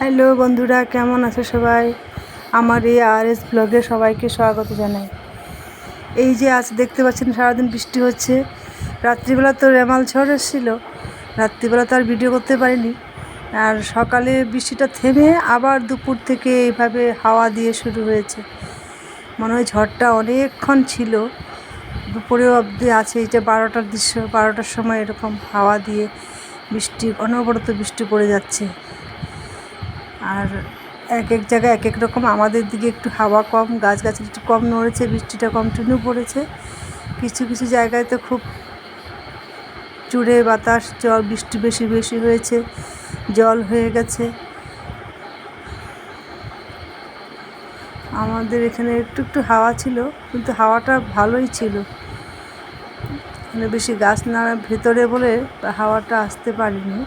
Hello বন্ধুরা, কেমন আছে সবাই? আমার এই RS ব্লগে সবাইকে স্বাগত জানাই। এই যে আজ দেখতে পাচ্ছেন সারাদিন বৃষ্টি হচ্ছে। রাত্রিবেলা তো রেমাল ঝড় এসেছিল, রাত্রিবেলা তো আর ভিডিও করতে পারিনি। আর সকালে বৃষ্টিটা থেমে আবার দুপুর থেকে এইভাবে হাওয়া দিয়ে শুরু হয়েছে। মনে হয় ঝড়টা অনেকক্ষণ ছিল, দুপুরে অবধি আছে। এই যে 12টার দৃশ্য, 12টার সময় এরকম হাওয়া দিয়ে বৃষ্টি, অনবরত বৃষ্টি পড়ে যাচ্ছে। আর এক এক জায়গায় এক এক রকম। আমাদের দিকে একটু হাওয়া কম, গাছগাছালি একটু কম নড়েছে, বৃষ্টিটা কন্টিনিউ পড়েছে। কিছু কিছু জায়গায় তো খুব জোরে বাতাস, জল, বৃষ্টি বেশি বেশি হয়েছে, জল হয়ে গেছে। আমাদের এখানে একটু একটু হাওয়া ছিল, কিন্তু হাওয়াটা ভালোই ছিল। মানে বেশি গাছ না ভেতরে বলে হাওয়াটা আসতে পারিনি।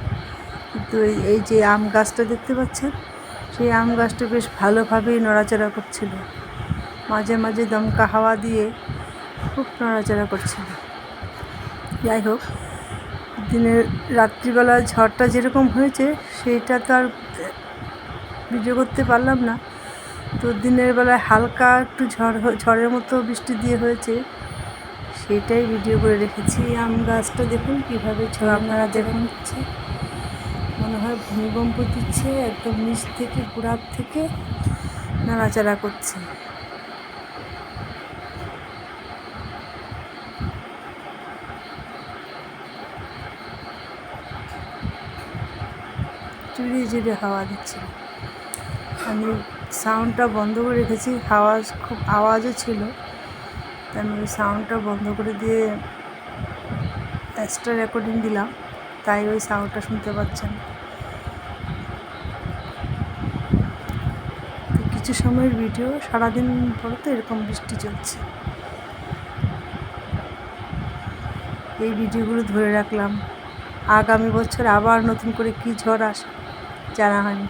কিন্তু এই যে আম গাছটা দেখতে পাচ্ছেন, সেই আম গাছটা বেশ ভালোভাবেই নড়াচড়া করছিল। মাঝে মাঝে দমকা হাওয়া দিয়ে খুব নড়াচড়া করছিল। যাই হোক, দিনের রাত্রিবেলা ঝড়টা যেরকম হয়েছে সেইটা তো আর ভিডিও করতে পারলাম না। তো দিনের বেলায় হালকা একটু ঝড়ের মতো বৃষ্টি দিয়ে হয়েছে, সেটাই ভিডিও করে রেখেছি। আম গাছটা দেখুন কীভাবে ঝড়, আপনারা দেখুন, হচ্ছে মনে হয় ভূমিকম্প দিচ্ছে, একদম নিচ থেকে গোড়ার থেকে নাড়াচাড়া করছে। জুড়ে জুড়ে হাওয়া দিচ্ছে। আমি সাউন্ডটা বন্ধ করে রেখেছি, খুব আওয়াজও ছিল, তাই আমি ওই সাউন্ডটা বন্ধ করে দিয়ে এক্সট্রা রেকর্ডিং দিলাম, তাই ওই সাউন্ডটা শুনতে পাচ্ছেন। কিছু সময়ের ভিডিও, সারাদিন পরে তো এরকম বৃষ্টি চলছে। এই ভিডিওগুলো ধরে রাখলাম, আগামী বছর আবার নতুন করে কী ঝড় আসে জানা হয়নি।